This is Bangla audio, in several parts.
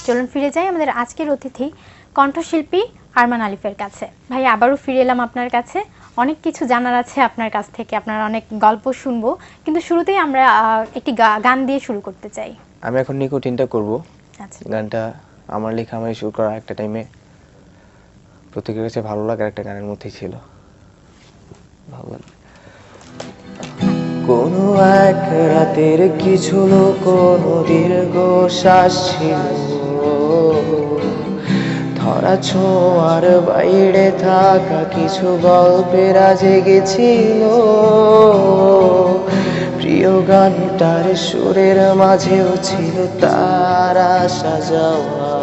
চলুন ফিরে যাই আমাদের আজকের অতিথি কণ্ঠশিল্পী আরমান আলিফের কাছে। ভাই আবারও ফিরে এলাম আপনার কাছে। অনেক কিছু জানার আছে আপনার কাছ থেকে, আপনার অনেক গল্প শুনবো, কিন্তু শুরুতেই আমরা একটি গান দিয়ে শুরু করতে চাই। আমি এখন নিকোটিনটা করব। আচ্ছা, গানটা আমার লেখা, আমি শুরু করা একটা টাইমে প্রত্যেকের কাছে ভালো লাগার একটা গানের মধ্যেই ছিল। ভালো লাগে। কোনো এক রাতের কিছু কোনো দীর্ঘ শ্বাস ছিল, ধরা ছোঁয়ার বাইরে থাকা কিছু গল্পের জেগেছিল। প্রিয় গানটার সুরের মাঝেও ছিল তার আসা যাওয়া।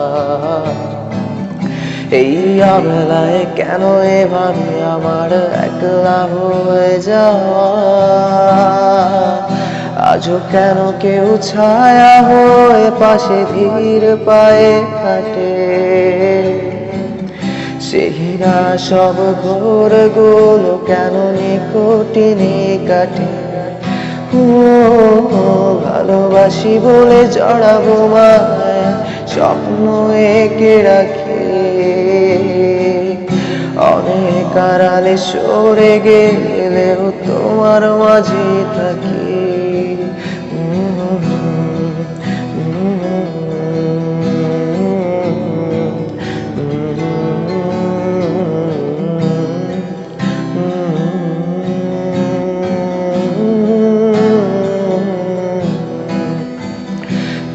এই অবেলায় কেন এভাবে আমার একলা হয়ে যাওয়া? আজও কেন কেউ ছায়া হয়ে পাশে ধীর পায়ে হাঁটে? সেই না সব ঘোরগুলো কেন নিকটিনে কাটে? ও ভালোবাসি বলে জড়াবো মায় স্বপ্ন এঁকে রাখে, অনেক আড়ালে সরে গেলেও তোমার মাঝে থাকি।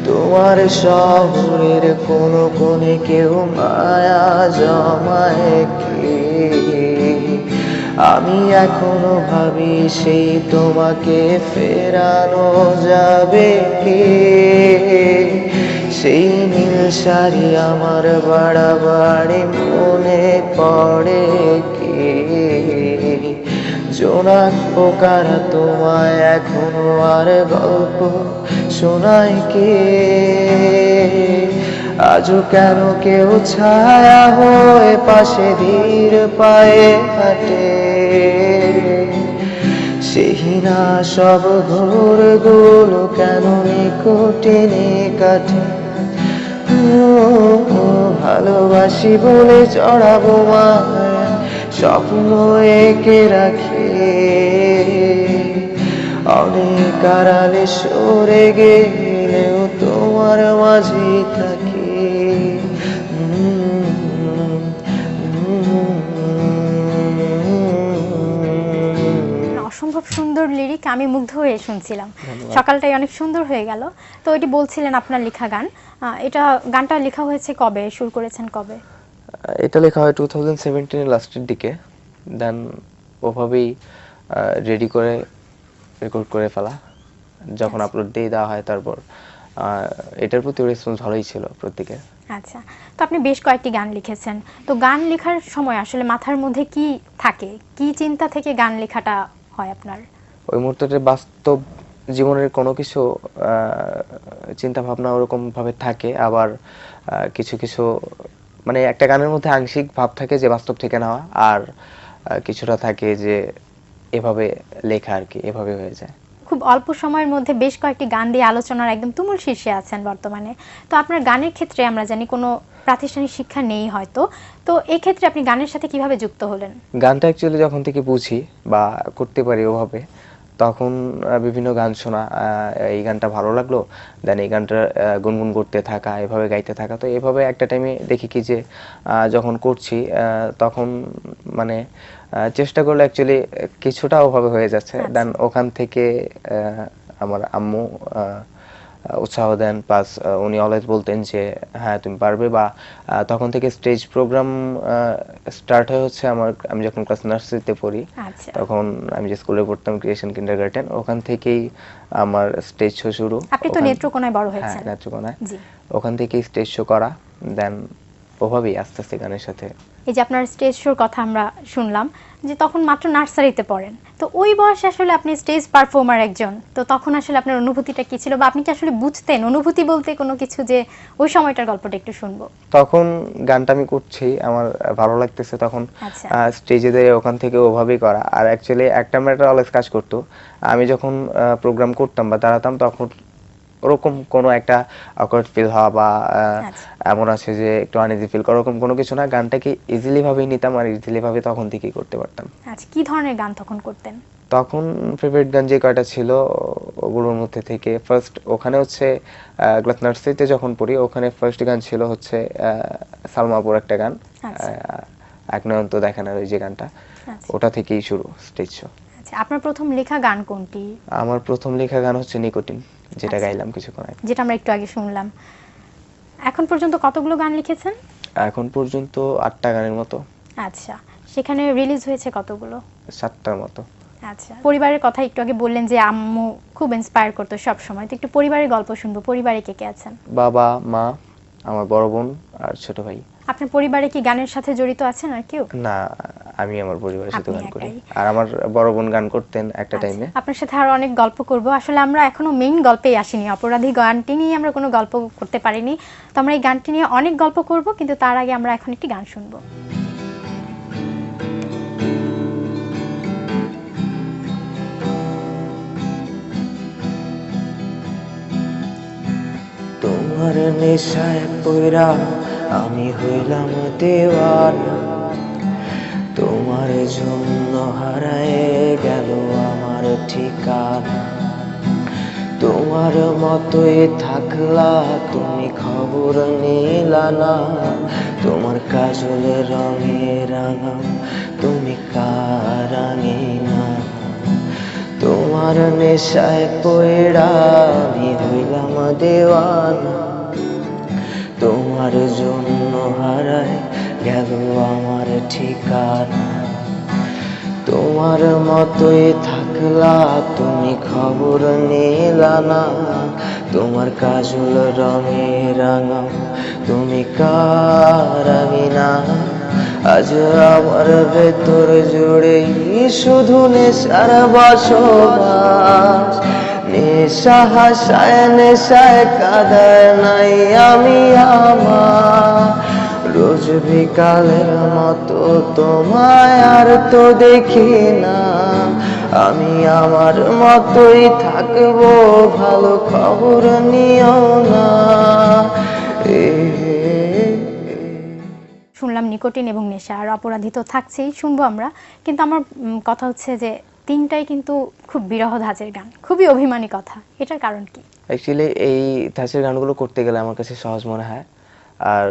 তোমার শহরের কোনো কোণে কেউ মায়া জমায় কি? আমি এখনো ভাবি সেই তোমাকে ফেরানো যাবে কি? সেই নীল শাড়ি আমার বাড়াবাড়ি মনে পড়ে কি? জোনাক পোকারা তোমায় এখনো আর গল্প শোনায় কে? আজও কেন কেউ ছায়া হয়ে পাশে ধীর পায়ে হাঁটে? সেই না সব ঘোরগুলো কেন নিকটিনে কাটে? ভালোবাসি বলে জড়াবো মায় স্বপ্ন এঁকে রাখে, অনেক আড়ালে সরে গেলেও তোমার মাঝে থাকি। অসম্ভব সুন্দর লিরিক, আমি মুগ্ধ হয়ে শুনছিলাম। সকালটাই অনেক সুন্দর হয়ে গেল। তো এটি বলছিলেন আপনার লেখা গান, এটা গানটা লেখা হয়েছে কবে, শুরু করেছেন কবে? এটা লেখা হয় 2017 এর লাস্টের দিকে। দেন ওভাবেই রেডি করে রেকর্ড করে ফেলা, যখন আপলোড দিয়ে দেওয়া হয় তারপর এটার প্রতি রেসপন্স ভালোই ছিল প্রত্যেকের। আচ্ছা, তো আপনি বেশ কয়েকটি গান লিখেছেন। তো গান লেখার সময় আসলে মাথার মধ্যে কি থাকে, কি চিন্তা থেকে গান লেখাটা হয় আপনার? ওই মুহূর্তে বাস্তব জীবনের কোনো কিছু চিন্তা ভাবনা ওরকম ভাবে থাকে, আবার কিছু কিছু মানে একটা গানের মধ্যে আংশিক ভাব থাকে যে বাস্তব থেকে নেওয়া, আর কিছুটা থাকে যে এভাবে লেখা আর কি, এভাবে হয়ে যায়। খুব অল্প সময়ের মধ্যে বেশ কয়েকটি গান দিয়ে আলোচনার একদম তুমুল শীর্ষে আছেন বর্তমানে। তো আপনার গানের ক্ষেত্রে আমরা জানি কোনো প্রাতিষ্ঠানিক শিক্ষা নেই হয়তো, তো এই ক্ষেত্রে আপনি গানের সাথে কিভাবে যুক্ত হলেন? গানটা অ্যাকচুয়ালি যখন থেকে বুঝি বা করতে পারি ওভাবে, তখন বিভিন্ন গান শোনা, এই গানটা ভালো লাগলো, দেন এই গানটা গুনগুন করতে থাকা, এভাবে গাইতে থাকা। তো এভাবে একটা টাইমে দেখি কি যে যখন করছি তখন মানে চেষ্টা করলে অ্যাকচুয়ালি কিছুটা ওভাবে হয়ে যাচ্ছে। দেন ওখান থেকে আমার আম্মু উৎসাহ দেন, প্লাস উনি অলওয়েজ বলতেন যে হ্যাঁ তুমি পারবে। বা তখন থেকে স্টেজ প্রোগ্রাম স্টার্ট হয় হচ্ছে আমার, আমি যখন ক্লাস নার্সারিতে পড়ি তখন আমি যে স্কুলে পড়তাম ক্রিয়েশন কিন্ডারগার্টেন, ওখান থেকেই আমার স্টেজ শো শুরু। আপনি তো নেত্রকোনায় বড় হয়েছেন। হ্যাঁ, নেত্রকোনায়। ওখান থেকেই স্টেজ শো করা, দেন ওভাবেই আস্তে আস্তে গানের সাথে। এই যে আপনার স্টেজ শোর কথা আমরা শুনলাম, যে তখন মাত্র নার্সারিতে পড়েন, তো ওই বয়সে আসলে আপনি স্টেজ পারফর্মার একজন, তো তখন আসলে আপনার অনুভূতিটা কি ছিল, বা আপনি কি আসলে বুঝতেন অনুভূতি বলতে কোনো কিছু, যে ওই সময়টার গল্পটা একটু শুনবো। তখন গানটা আমি করছি, আমার ভালো লাগতেছে, তখন স্টেজে দিয়ে ওখান থেকে ওভাবেই করা। আর অ্যাকচুয়ালি একটা ম্যাটার অলওয়েজ কাজ করতো, আমি যখন প্রোগ্রাম করতাম বা দাঁড়াতাম তখন ওরকম কোনো একটা অকওয়ার্ড ফিল হওয়া বা আচ্ছা এমন আছে যে একটু আনইজি ফিল করা, ওরকম কোনো কিছু না। গানটাকে ইজিলি ভাবেই নিতাম আর ইজিলি ভাবে তখন থেকেই করতে পারতাম। আচ্ছা, কি ধরনের গান তখন করতেন? তখন ফেভারিট গান যে কয়টা ছিল ওগুলোর মধ্যে থেকে ফার্স্ট ওখানে হচ্ছে ক্লাস নার্সারিতে যখন পড়ি ওখানে ফার্স্ট গান ছিল হচ্ছে সালমাপুর একটা গান, আচ্ছা এক নয়ন তো দেখে না, ওই যে গানটা, আচ্ছা ওটা থেকেই শুরু স্টেজ শো। আচ্ছা, আপনার প্রথম লেখা গান কোনটি? আমার প্রথম লেখা গান হচ্ছে নিকোটিন, যেটা আচ্ছা। গাইলাম কিছুক্ষণ আগে। যেটা আমরা একটু আগে শুনলাম। এখন পর্যন্ত কতগুলো গান লিখেছেন? এখন পর্যন্ত 8টা গানের মতো, আচ্ছা, সেখানে রিলিজ হয়েছে কতগুলো? 7টার মতো। আচ্ছা, পরিবারের কথা একটু আগে বললেন যে আম্মু খুব ইন্সপায়ার করতো সব সময়, তো একটু পরিবারের গল্প শুনবো। পরিবারে কে কে আছেন? বাবা, মা, আমার বড় বোন আর ছোট ভাই। আপনার পরিবারে কি গানের সাথে জড়িত আছেন আর কেউ? না, আমি আমার পরিবারের সাথে আপনি গান করি। একাই? আর আমার বড় বোন গান করতেন একটা আচ্ছা, টাইমে। আপনার সাথে আরো অনেক গল্প করব। আসলে আমরা এখনো মেইন গল্পেই আসিনি, অপরাধী গানটি নিয়ে আমরা কোনো গল্প করতে পারিনি। তো আমরা এই গানটি নিয়ে অনেক গল্প করব, কিন্তু তার আগে আমরা এখন একটি গান শুনবো। তোমার নেশায় পইরা আমি হইলাম দেওয়ানা, তোমার জন্য হারায় গেল আমার ঠিকানা। তোমার মতোই থাকলা তুমি, খবর নিলা না, তোমার কাজলের রঙে রাঙা তুমি কারাঙিনা। তোমার নেশায় পইড়া আমি হইলাম দেওয়ানা, তোমার জন্য হারায় গেল আমার ঠিকানা। তোমার মতোই থাকলা তুমি, খবর নিলা না, তোমার কাজল রঙে রাঙাও তুমি কারাঙিনা। আজ আমার ভেতর জুড়ে শুধু নেশার বসবাস, নেশা হাসায় নেশায় কাঁদায় নাই আমি আমার। রোজ বিকালের মতো তোমায় আর তো দেখি না, আমি আমার মতোই থাকবো, ভালো খবর নিও না। শুনলাম নিকোটিন এবং নেশা, আর অপরাধী তো থাকছেই, শুনবো আমরা। কিন্তু আমার কথা হচ্ছে যে তিনটাই কিন্তু খুব বিরহ ধাঁচের গান, খুবই অভিমানী কথা, এটার কারণ কি? অ্যাকচুয়ালি এই ধাঁচের গানগুলো করতে গেলে আমার কাছে সহজ মনে হয়। আর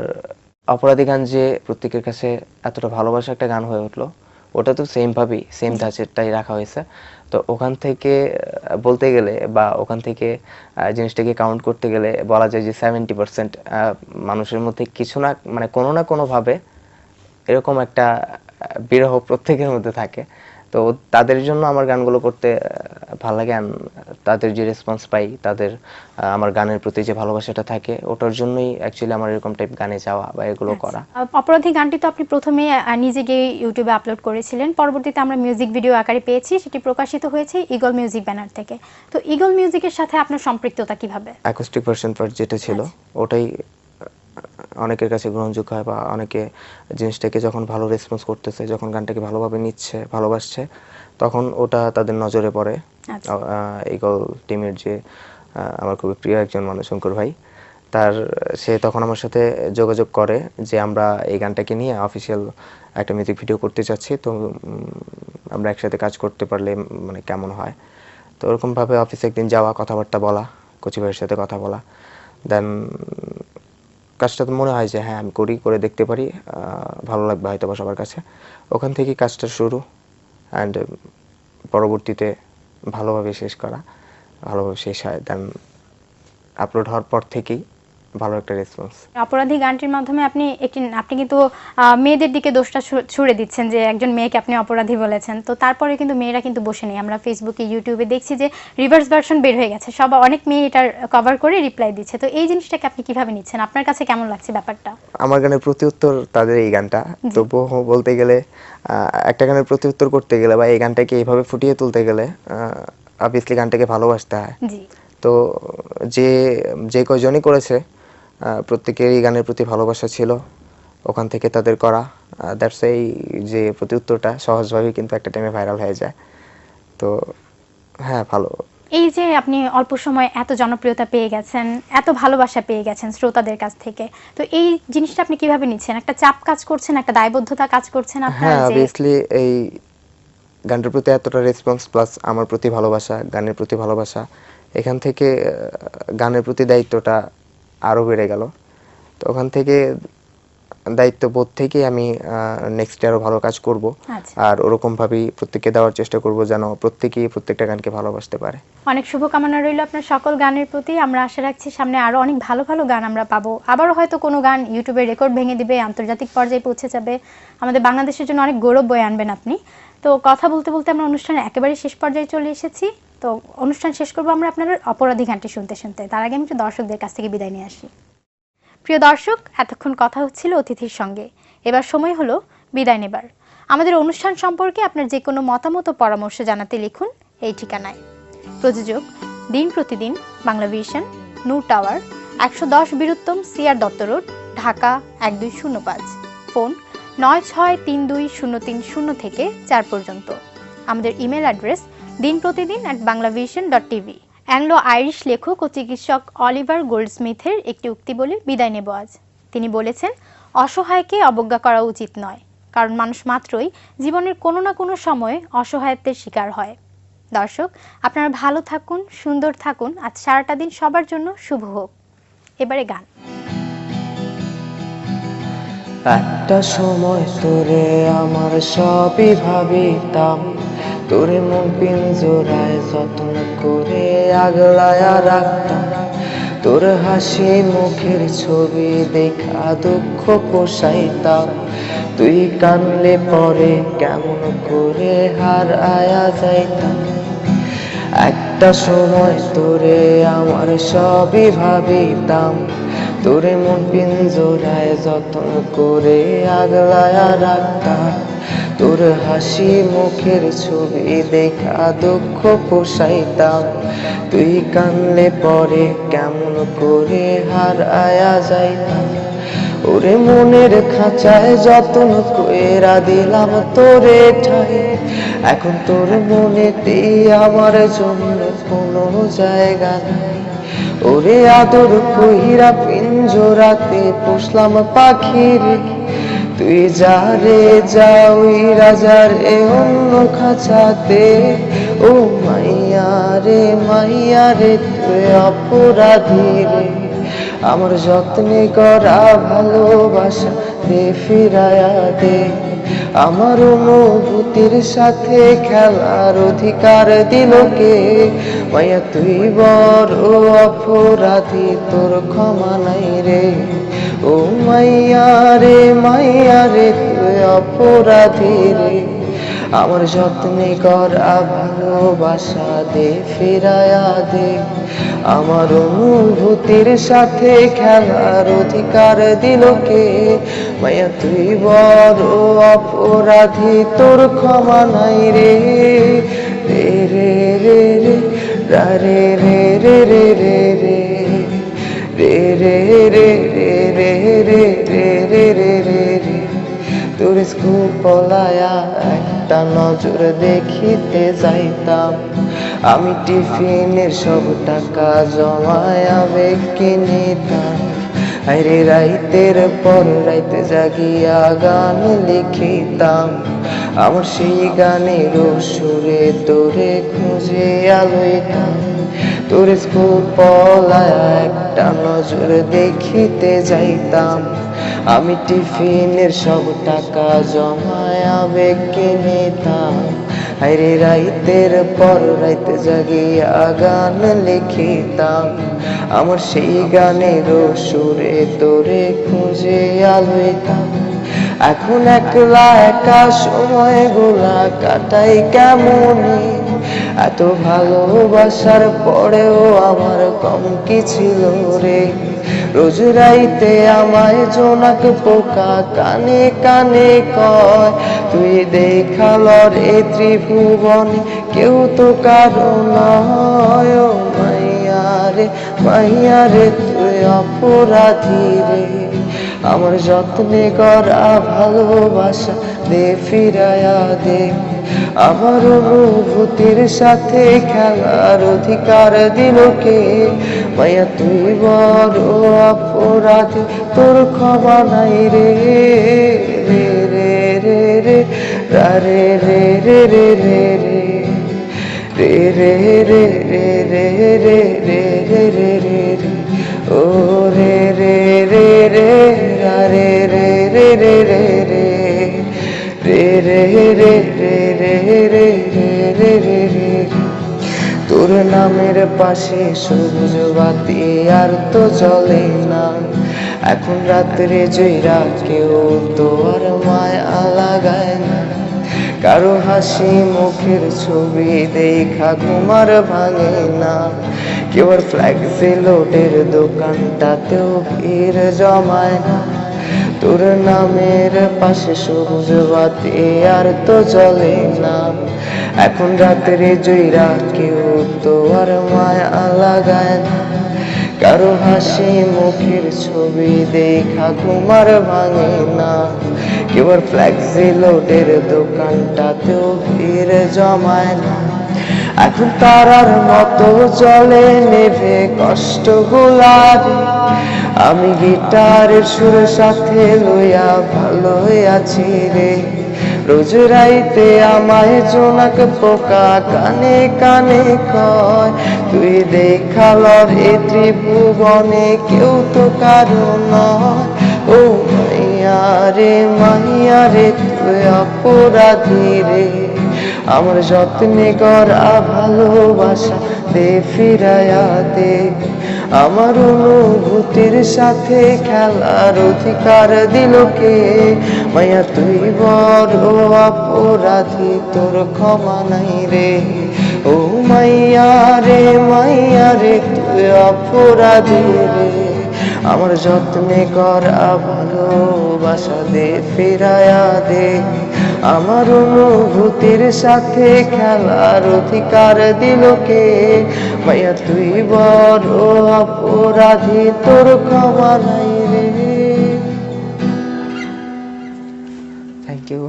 অপরাধী গান যে প্রত্যেকের কাছে এতটা ভালোবাসা একটা গান হয়ে উঠলো, ওটা তো সেম ভাবেই সেম ধাঁচেরটাই রাখা হয়েছে। তো ওখান থেকে বলতে গেলে বা ওখান থেকে জিনিসটাকে কাউন্ট করতে গেলে বলা যায় যে 70% মানুষের মধ্যে কিছু না মানে কোনো না কোনো ভাবে এরকম একটা বিরহ প্রত্যেকের মধ্যে থাকে। তো তাদের জন্য আমার গানগুলো করতে ভালো লাগে। and তাদের যে রেসপন্স পাই, তাদের আমার গানের প্রতি যে ভালোবাসাটা থাকে, ওটার জন্যই অ্যাকচুয়ালি আমার এরকম টাইপ গানে যাওয়া বা এগুলো করা। অপরাধী গানটি তো আপনি প্রথমে নিজে গিয়ে ইউটিউবে আপলোড করেছিলেন, পরবর্তীতে আমরা মিউজিক ভিডিও আকারে পেয়েছি, সেটি প্রকাশিত হয়েছে ইগল মিউজিক ব্যানার থেকে। তো ইগল মিউজিকের সাথে আপনার সম্পৃক্ততা কিভাবে? অ্যাকোস্টিক ভার্সন পার্ট যেটা ছিল ওটাই অনেকের কাছে গ্রহণযোগ্য হয় বা অনেকে জিনিসটাকে যখন ভালো রেসপন্স করতেছে, যখন গানটাকে ভালোভাবে নিচ্ছে, ভালোবাসছে, তখন ওটা তাদের নজরে পড়ে। আচ্ছা। ইগল টিমের যে আমার খুবই প্রিয় একজন মানুষ, শঙ্কর ভাই, সে তখন আমার সাথে যোগাযোগ করে যে আমরা এই গানটাকে নিয়ে অফিসিয়াল একটা মিউজিক ভিডিও করতে চাচ্ছি, তো আমরা একসাথে কাজ করতে পারলে মানে কেমন হয়। তো ওরকমভাবে অফিসে একদিন যাওয়া, কথাবার্তা বলা, কচি ভাইয়ের সাথে কথা বলা, দেন কাজটা তো মনে হয় যে হ্যাঁ আমি করে দেখতে পারি, ভালো লাগবে হয়তো বা সবার কাছে। ওখান থেকেই কাজটা শুরু, অ্যান্ড পরবর্তীতে ভালোভাবে শেষ করা, ভালোভাবে শেষ হয়। দেন আপলোড হওয়ার পর থেকেই ভালো একটা রেসপন্স। অপরাধী গানটির মাধ্যমে আপনি কিন্তু মেয়েদের দিকে দোষটা ছুড়ে দিচ্ছেন যে একজন মেয়েকে আপনি অপরাধী বলেছেন। তো তারপরে কিন্তু মেয়েরা কিন্তু বসে নেই, আমরা ফেসবুকে ইউটিউবে দেখছি যে রিভার্স ভার্সন বের হয়ে গেছে, অনেক মেয়ে এটার কভার করে রিপ্লাই দিচ্ছে। তো এই জিনিসটাকে আপনি কিভাবে নিচ্ছেন? আপনার কাছে কেমন লাগছে ব্যাপারটা? আমার গানের প্রতি উত্তর তাদের এই গানটা, তো বলতে গেলে একটা গানের প্রতি উত্তর করতে গেলে বা এই গানটাকে এইভাবে ফুটিয়ে তুলতে গেলে অবভিয়াসলি গানটাকে ভালোবাসতে হয়। জি। তো যে যে কয়জনই করেছে প্রত্যেকেরই গানের প্রতি ভালোবাসা ছিল, ওখান থেকে তাদের করা, দ্যাটস এই যে প্রতি উত্তরটা সহজভাবেই কিন্তু একটা টাইমে ভাইরাল হয়ে যায়। তো হ্যাঁ, ভালো এই যে আপনি অল্প সময় এত জনপ্রিয়তা পেয়ে গেছেন, এত ভালোবাসা পেয়ে গেছেন শ্রোতাদের কাছ থেকে, তো এই জিনিসটা আপনি কিভাবে নিচ্ছেন? একটা চাপ কাজ করছেন, একটা দায়বদ্ধতা কাজ করছেন আপনার হ্যাঁ, যে অবভিয়াসলি এই গানটার প্রতি এতটা রেসপন্স প্লাস আমার প্রতি ভালোবাসা, গানের প্রতি ভালোবাসা, এখান থেকে গানের প্রতি দায়িত্বটা আরো বেড়ে গেল। তো ওখান থেকে দায়িত্ববোধ থেকে আমি নেক্সট আরো ভালো কাজ করব। আচ্ছা, আর ওরকম ভাবেই প্রত্যেককে দেওয়ার চেষ্টা করব যেন প্রত্যেকেই প্রত্যেকটা গানকে ভালোবাসতে পারে। অনেক শুভকামনা রইল আপনার সকল গানের প্রতি। আমরা আশা রাখছি সামনে আরো অনেক ভালো ভালো গান আমরা পাবো। আবারও হয়তো কোনো গান ইউটিউবে রেকর্ড ভেঙে দিবে, আন্তর্জাতিক পর্যায়ে পৌঁছে যাবে, আমাদের বাংলাদেশের জন্য অনেক গৌরব বয়ে আনবেন আপনি। তো কথা বলতে বলতে আমরা অনুষ্ঠানের একেবারে শেষ পর্যায়ে চলে এসেছি। তো অনুষ্ঠান শেষ করবো আমরা আপনার অপরাধী গানটি শুনতে শুনতে। তার আগে আমি একটু দর্শকদের কাছ থেকে বিদায় নিয়ে আসি। প্রিয় দর্শক, এতক্ষণ কথা হচ্ছিল অতিথির সঙ্গে, এবার সময় হলো বিদায় নেবার। আমাদের অনুষ্ঠান সম্পর্কে আপনার যে কোনো মতামত ও পরামর্শ জানাতে লিখুন এই ঠিকানায়। প্রযোজক দিন প্রতিদিন, Bangla vision, Noor tower, 110 Bir Uttam C R Dutta road, Dhaka 1205। Phone 963203 থেকে 4 পর্যন্ত। আমাদের email address dinprotidin@banglavision.tv। Anglo Irish লেখক ও চিকিৎসক অলিভার গোল্ডস্মিথের একটি উক্তি বলে বিদায় নেব আজ। তিনি বলেছেন, অসহায়কে অবজ্ঞা করা উচিত নয়, কারণ মানুষ মাত্রই জীবনের কোনো না কোনো সময়ে অসহায়ত্বের শিকার হয়। দর্শক, আপনারা ভালো থাকুন, সুন্দর থাকুন, আজ সারাটা দিন সবার জন্য শুভ হোক। এবারে গান। একটা সময় তোরে আমার সবই ভাবিতাম, তোরে মন পিঞ্জরায় যত্ন করে আগলায়া রাখতাম, তোর হাসি মুখের ছবি দেখা দুঃখ পোষাইতাম, তুই কানলে পরে কেমন করে হার আয়া যাইতাম। একটা সময় তোরে আমার সবই ভাবিতাম, তোরে মন পিঞ্জরায় যত্ন করে আগলায়া রাখতাম, তোর হাসি মুখের ছবি দেখা দুঃখ পোষাইতাম, তুই কানলে পরে কেমন করে হার আয়া যাইতাম। ওরে মনের খাঁচায় যত্ন কইরা দিলাম তোরে ঠাই, এখন তোর মনেতে আমার জন্য কোনো জায়গা নাই। ওরে আদর কইরা পিঞ্জরাতে পুষলাম পাখি রে, তুই যা রে যা ওই রাজার এ অন্য খাঁচাতে। ও মাইয়া রে তুই অপরাধী রে, আমার যত্নে করা ভালোবাসা দে ফিরায়া দে, আমার অনুভূতির সাথে খেলার অধিকার দিল কে। মাইয়া তুই বড় অপরাধী, তোর ক্ষমা নাই রে। ও মাইয়া রে তুই অপরাধী রে, আমার যত্নে করা ভালোবাসা দে ফিরায়া দে, আমার অনুভূতির সাথে খেলার অধিকার দিল কে। মায়া তুই বড় অপরাধী, তোর ক্ষমা নাই রে। রে রে রে রে রা রে রে রে রে রে রে রে রে রে রে রে রে রে রে রে রে। তোর স্কুল পলায়া একটা নজর দেখিতে যাইতাম, আমি টিফিনের সব টাকা জমায়া বেঁকে নিতাম, আরে রাইতের পর রাইতে জাগিয়া গান লিখিতাম, আমার সেই গানের সুরে তোরে খুঁজে আলইতাম। তোর স্কুল পলায়া একটা নজর দেখিতে যাইতাম, আমি টিফিনের সব টাকা জমায়া বেঁকে নিতাম, আরে রাইতের পর রাইতে জাগিয়া গান লিখিতাম, আমার সেই গানের সুরে তোরে খুঁজে আলইতাম। এখন একলা একা সময়গুলা কাটাই কেমনে, এত ভালোবাসার পরেও আমার কম কি ছিল রে। রোজ রাইতে আমায় জোনাক পোকা কানে কানে কয়, তুই দেখাল রে ত্রিভুবনে কেউ তো কারো নয়। ও মাইয়া রে তুই অপরাধী রে, আমার যত্নে করা ভালোবাসা দে ফিরায়া দে। আমার অনুভূতির সাথে খেলার অধিকার দিল কে? মায়া তুই বড় অপরাধী, তোর ক্ষমা নাই রে। রে রে রে রে রা রে রে রে রে রে রে রে রে রে রে রে রে রে রে রে রে ও রে রে রে রে রা রে রে রে রে রে রে রে রে রে রে রে রে রে রে রে। তোর নামের পাশে সবুজ বাতি আর তো জ্বলে না, এখন রাত্রে জয়রা কেউ তো আর মায়া লাগায় না। কারো হাসি মুখের ছবি দেখা ঘুমার ভাঙে না, কেউ আর ফ্ল্যাক্সি লোডের দোকানটাতেও ভিড় জমায় না। তোর নামের পাশে সবুজ বাতি আর তো জ্বলে না, এখন রাত্রে জয়রা কেউ তো আর মায়া লাগায় না। কারো হাসি মুখের ছবি দেখা ঘুমার ভাঙে না, কেউ আর ফ্ল্যাক্সি লোডের দোকানটাতেও ভিড় জমায় না। এখন তারার মতো জলে নেভে কষ্টগুলারে, আমি গিটারের সুরের সাথে লইয়া ভালো আছি রে। রোজ রাইতে আমায় জোনাক পোকা কানে কানে কয়, তুই দেখা লবে ত্রিভুবনে কেউ তো কারো নয়। ও মাইয়া রে তুই অপরাধী রে, আমার যত্নে করা ভালোবাসা দে ফিরায়া দে। আমার অনুভূতির সাথে খেলার অধিকার দিল কে? মায়া তুই বড় অপরাধী, তোর ক্ষমা নাই রে। ও মাইয়া রে তুই অপরাধী রে, আমার যত্নে করা ভালোবাসা দে ফিরায়া দে। আমার অনুভূতির সাথে খেলার অধিকার দিল কে? মায়া তুই বড় অপরাধী, তোর ক্ষমা নাই রে। Thank you.